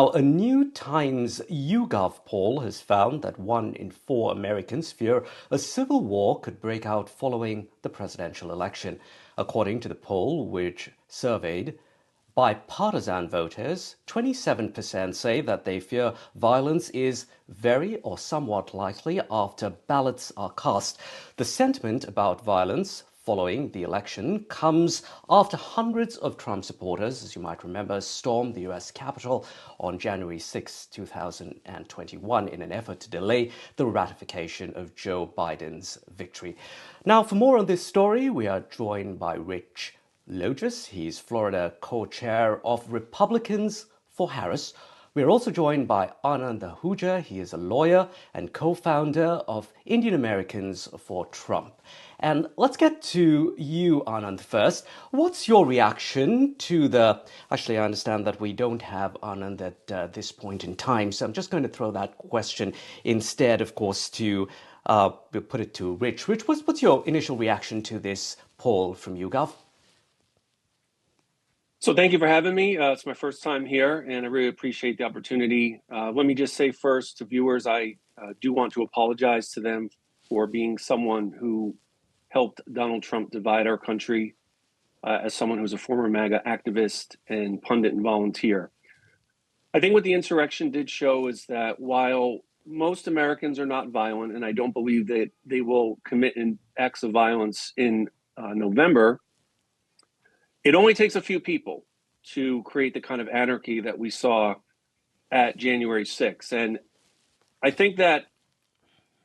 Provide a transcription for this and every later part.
Now, a New Times YouGov poll has found that 1 in 4 Americans fear a civil war could break out following the presidential election. According to the poll, which surveyed bipartisan voters, 27% say that they fear violence is very or somewhat likely after ballots are cast. The sentiment about violence following the election comes after hundreds of Trump supporters, as you might remember, stormed the US Capitol on January 6, 2021 in an effort to delay the ratification of Joe Biden's victory. Now, for more on this story, we are joined by Rich Logis. He's Florida co-chair of Republicans for Harris. We are also joined by Anand Ahuja. He is a lawyer and co-founder of Indian Americans for Trump. And let's get to you, Anand, first. What's your reaction to the... Actually, I understand that we don't have Anand at this point in time, so I'm just going to throw that question instead, of course, to put it to Rich. Rich, what's your initial reaction to this poll from YouGov? So thank you for having me. It's my first time here, and I really appreciate the opportunity. Let me just say first to viewers, I do want to apologize to them for being someone who helped Donald Trump divide our country, as someone who's a former MAGA activist and pundit and volunteer. I think what the insurrection did show is that while most Americans are not violent, and I don't believe that they will commit acts of violence in November, it only takes a few people to create the kind of anarchy that we saw at January 6th. And I think that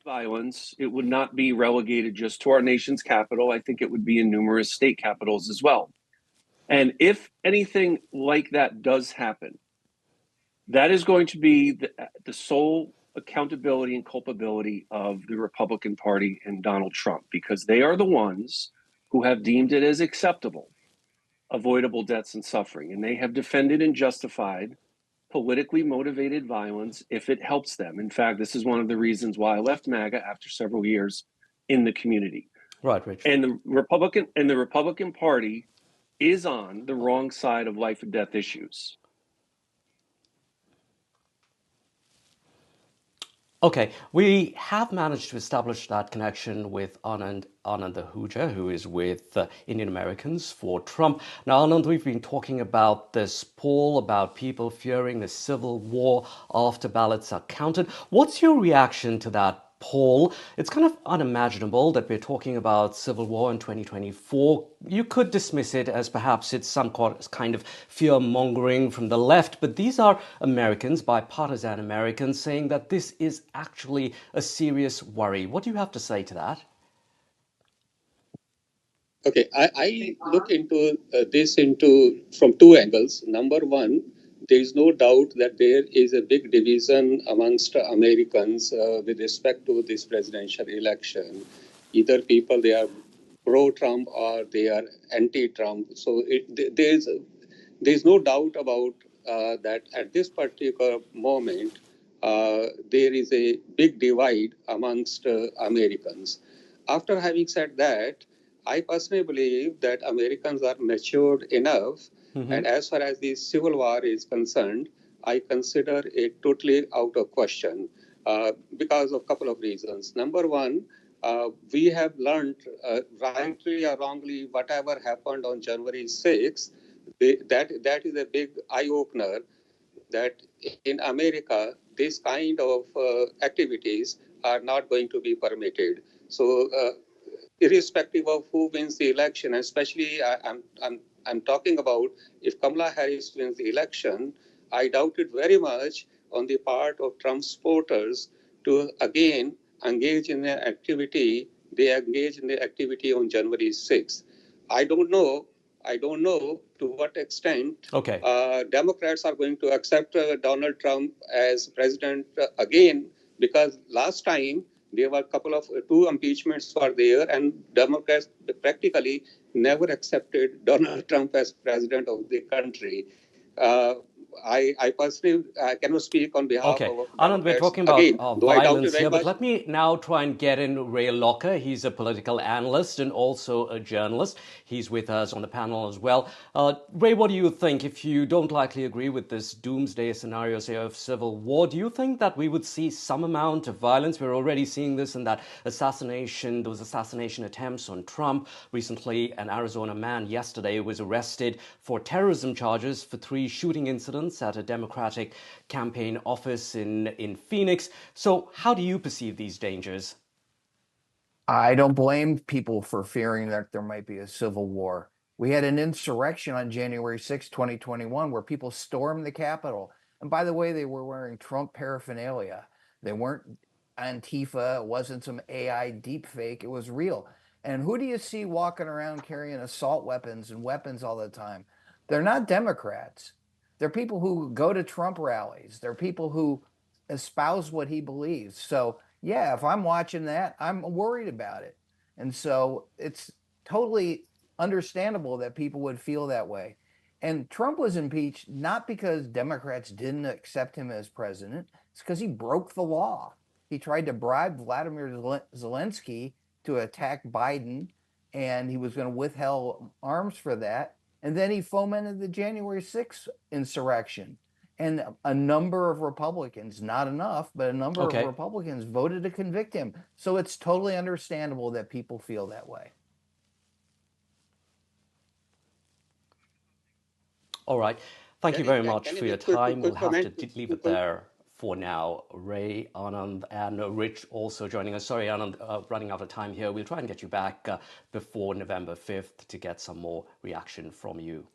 violence, it would not be relegated just to our nation's capital. I think it would be in numerous state capitals as well. And if anything like that does happen, that is going to be the sole accountability and culpability of the Republican Party and Donald Trump, because they are the ones who have deemed it as acceptable avoidable deaths and suffering. And they have defended and justified politically motivated violence if it helps them. In fact, this is one of the reasons why I left MAGA after several years in the community. Right, Rich. And the Republican Party is on the wrong side of life and death issues. Okay, we have managed to establish that connection with Anand Ahuja, who is with Indian Americans for Trump. Now, Anand, we've been talking about this poll about people fearing a civil war after ballots are counted. What's your reaction to that poll? It's kind of unimaginable that we're talking about civil war in 2024. You could dismiss it as perhaps it's some kind of fear-mongering from the left, but these are Americans, bipartisan Americans, saying that this is actually a serious worry. What do you have to say to that? Okay, I look into this from two angles. Number one, there is no doubt that there is a big division amongst Americans with respect to this presidential election. Either people, they are pro-Trump or they are anti-Trump. So there's no doubt about that at this particular moment, there is a big divide amongst Americans. After having said that, I personally believe that Americans are matured enough, and as far as the civil war is concerned, I consider it totally out of question because of a couple of reasons. Number one, we have learned, rightly or wrongly, whatever happened on January 6th, that is a big eye-opener that in America, this kind of activities are not going to be permitted. So irrespective of who wins the election, especially I'm talking about if Kamala Harris wins the election, I doubt it very much on the part of Trump supporters to again engage in the activity. They engage in the activity on January 6th. I don't know to what extent Democrats are going to accept Donald Trump as president again, because last time there were a couple of two impeachments were there, and Democrats practically never accepted Donald Trump as president of the country. I personally cannot speak on behalf Okay, of Anand, we're Democrats. talking about Again, though I doubt it violence very here, but much. let me now try and get in Ray Locker. He's a political analyst and also a journalist. He's with us on the panel as well. Ray, what do you think? If you don't likely agree with this doomsday scenario, say, of civil war, do you think that we would see some amount of violence? We're already seeing this in that those assassination attempts on Trump. Recently, an Arizona man yesterday was arrested for terrorism charges for 3 shooting incidents at a Democratic campaign office in Phoenix. So how do you perceive these dangers? I don't blame people for fearing that there might be a civil war. We had an insurrection on January 6, 2021, where people stormed the Capitol. And by the way, they were wearing Trump paraphernalia. They weren't Antifa. It wasn't some AI deepfake. It was real. And who do you see walking around carrying assault weapons and weapons all the time? They're not Democrats. They're people who go to Trump rallies. They're people who espouse what he believes. So yeah, if I'm watching that, I'm worried about it. And so it's totally understandable that people would feel that way. And Trump was impeached not because Democrats didn't accept him as president, it's because he broke the law. He tried to bribe Vladimir Zelensky to attack Biden, and he was going to withhold arms for that. And then he fomented the January 6th insurrection. And a number of Republicans, not enough, but a number of Okay. Republicans voted to convict him. So it's totally understandable that people feel that way. All right. Thank you very much Can I for your make quick, time. We'll quick have to comment? leave it there for now. Ray, Anand, and Rich also joining us. Sorry, Anand, running out of time here. We'll try and get you back before November 5th to get some more reaction from you.